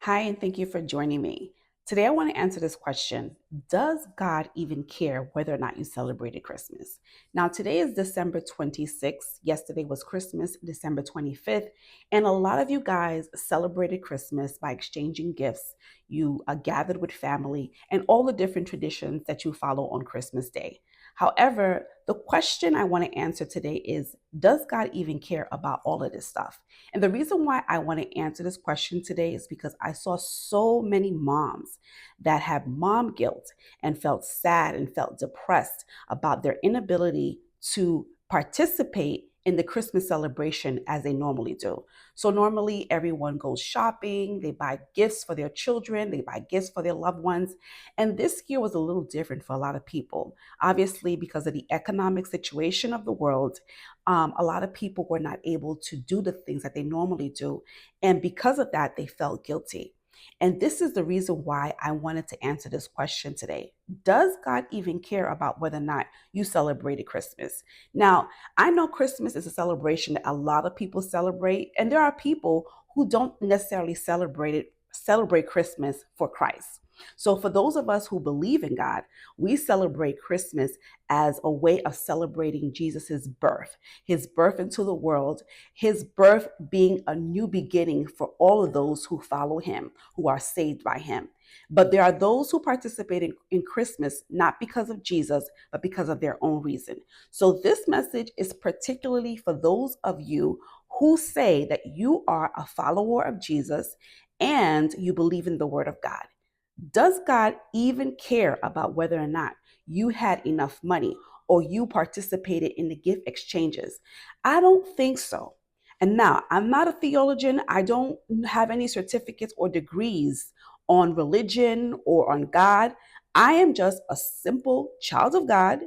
Hi, and thank you for joining me. Today, I want to answer this question. Does God even care whether or not you celebrated Christmas? Now, today is December 26th. Yesterday was Christmas, December 25th. And a lot of you guys celebrated Christmas by exchanging gifts. You gathered with family and all the different traditions that you follow on Christmas Day. However, the question I want to answer today is, does God even care about all of this stuff? And the reason why I want to answer this question today is because I saw so many moms that had mom guilt and felt sad and felt depressed about their inability to participate in the Christmas celebration as they normally do. So normally everyone goes shopping, they buy gifts for their children, they buy gifts for their loved ones. And this year was a little different for a lot of people. Obviously, because of the economic situation of the world, a lot of people were not able to do the things that they normally do. And because of that, they felt guilty. And this is the reason why I wanted to answer this question today. Does God even care about whether or not you celebrated Christmas? Now, I know Christmas is a celebration that a lot of people celebrate, and there are people who don't necessarily celebrate Christmas for Christ. So for those of us who believe in God, we celebrate Christmas as a way of celebrating Jesus's birth, his birth into the world, his birth being a new beginning for all of those who follow him, who are saved by him. But there are those who participate in Christmas not because of Jesus, but because of their own reason. So this message is particularly for those of you who say that you are a follower of Jesus and you believe in the word of God. Does God even care about whether or not you had enough money or you participated in the gift exchanges? I don't think so. And now, I'm not a theologian. I don't have any certificates or degrees on religion or on God. I am just a simple child of God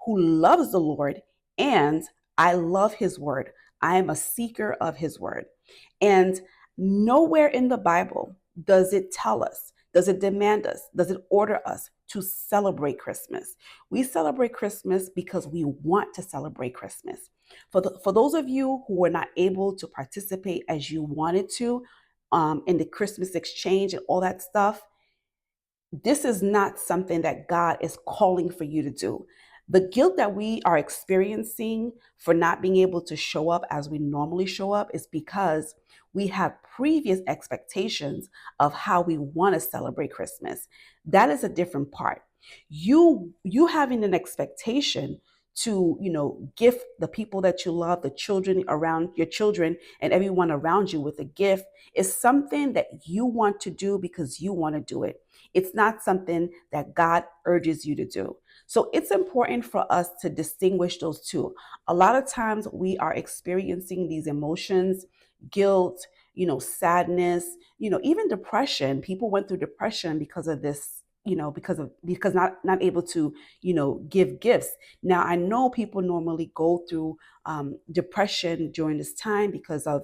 who loves the Lord, and I love his word. I am a seeker of his word. And nowhere in the Bible does it tell us, does it demand us, does it order us to celebrate Christmas. We celebrate Christmas because we want to celebrate Christmas. For those of you who were not able to participate as you wanted to in the Christmas exchange and all that stuff, this is not something that God is calling for you to do. The guilt that we are experiencing for not being able to show up as we normally show up is because we have previous expectations of how we want to celebrate Christmas. That is a different part. You having an expectation to, gift the people that you love, the children around your children and everyone around you with a gift is something that you want to do because you want to do it. It's not something that God urges you to do. So it's important for us to distinguish those two. A lot of times we are experiencing these emotions, guilt, sadness, even depression. People went through depression because of this, because not able to, give gifts. Now I know people normally go through depression during this time because of,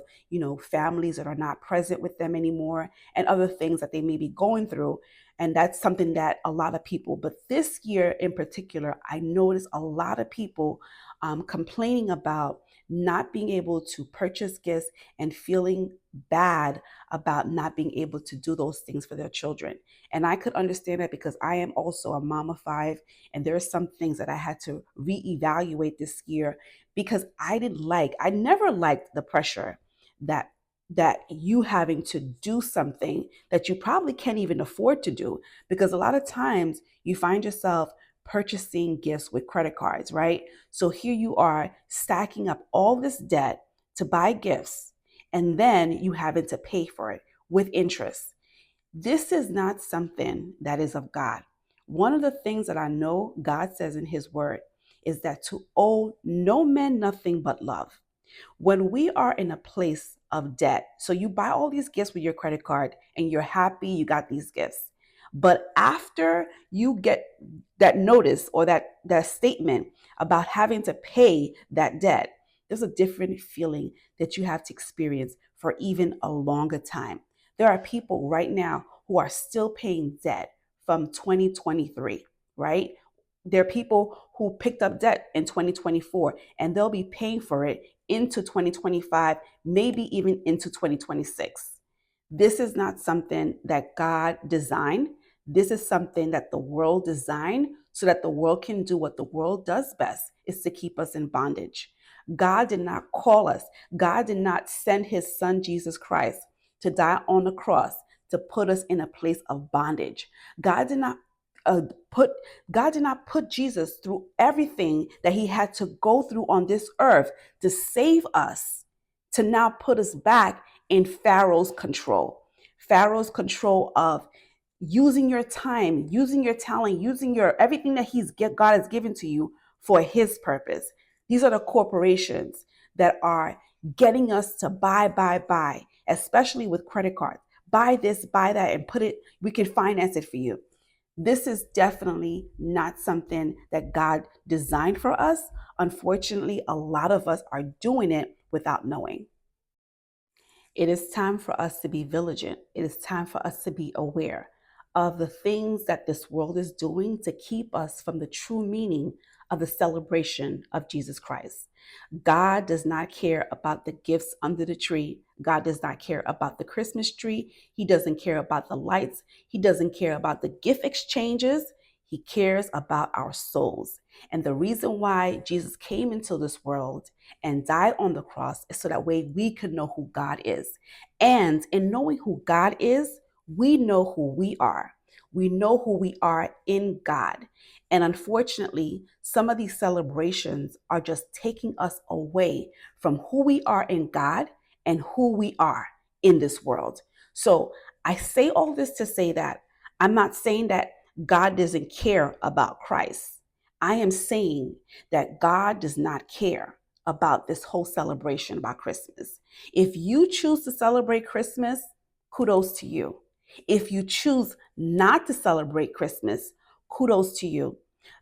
families that are not present with them anymore and other things that they may be going through. And that's something that a lot of people, but this year in particular, I noticed a lot of people complaining about not being able to purchase gifts and feeling bad about not being able to do those things for their children. And I could understand that because I am also a mom of five, and there are some things that I had to reevaluate this year because I never liked the pressure that you having to do something that you probably can't even afford to do, because a lot of times you find yourself purchasing gifts with credit cards, right? So here you are stacking up all this debt to buy gifts, and then you having to pay for it with interest. This is not something that is of God. One of the things that I know God says in his word is that to owe no man nothing but love. When we are in a place of debt, so you buy all these gifts with your credit card and you're happy you got these gifts. But after you get that notice or that statement about having to pay that debt, there's a different feeling that you have to experience for even a longer time. There are people right now who are still paying debt from 2023, right? There are people who picked up debt in 2024 and they'll be paying for it into 2025, maybe even into 2026. This is not something that God designed. This is something that the world designed so that the world can do what the world does best, is to keep us in bondage. God did not call us. God did not send his son, Jesus Christ, to die on the cross to put us in a place of bondage. God did not uh, put God did not put Jesus through everything that he had to go through on this earth to save us, to now put us back in Pharaoh's control. Pharaoh's control of using your time, using your talent, using your everything that God has given to you for his purpose. These are the corporations that are getting us to buy, especially with credit cards. Buy this, buy that, and we can finance it for you. This is definitely not something that God designed for us. Unfortunately, a lot of us are doing it without knowing. It is time for us to be vigilant. It is time for us to be aware of the things that this world is doing to keep us from the true meaning of the celebration of Jesus Christ. God does not care about the gifts under the tree. God does not care about the Christmas tree. He doesn't care about the lights. He doesn't care about the gift exchanges. He cares about our souls. And the reason why Jesus came into this world and died on the cross is so that way we could know who God is. And in knowing who God is, we know who we are. We know who we are in God. And unfortunately, some of these celebrations are just taking us away from who we are in God and who we are in this world. So I say all this to say that I'm not saying that God doesn't care about Christ. I am saying that God does not care about this whole celebration about Christmas. If you choose to celebrate Christmas, kudos to you. If you choose not to celebrate Christmas, kudos to you.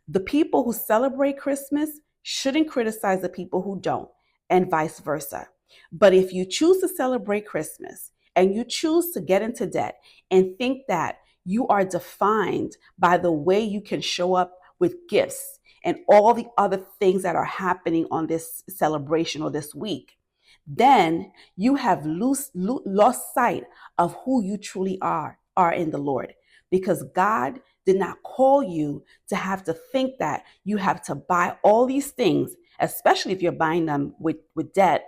The people who celebrate Christmas shouldn't criticize the people who don't, and vice versa. But if you choose to celebrate Christmas and you choose to get into debt and think that you are defined by the way you can show up with gifts and all the other things that are happening on this celebration or this week, then you have lost sight of who you truly are in the Lord. Because God did not call you to have to think that you have to buy all these things, especially if you're buying them with debt,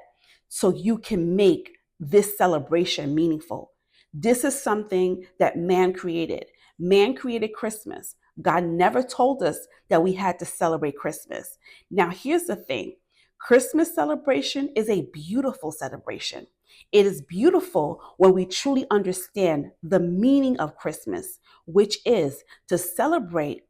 so you can make this celebration meaningful. This is something that man created. Man created Christmas. God never told us that we had to celebrate Christmas. Now, here's the thing. Christmas celebration is a beautiful celebration. It is beautiful when we truly understand the meaning of Christmas, which is to celebrate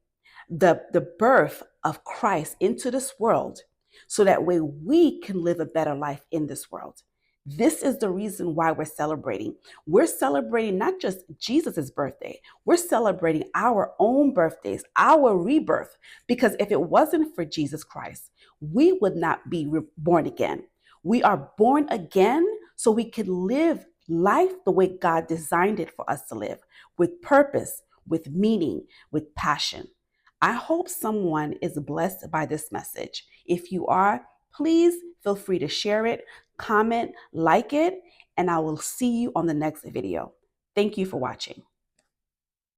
the birth of Christ into this world so that way we can live a better life in this world. This is the reason why we're celebrating. We're celebrating not just Jesus's birthday, we're celebrating our own birthdays, our rebirth. Because if it wasn't for Jesus Christ, we would not be born again. We are born again so we can live life the way God designed it for us to live, with purpose, with meaning, with passion. I hope someone is blessed by this message. If you are, please feel free to share it, comment, like it, and I will see you on the next video. Thank you for watching.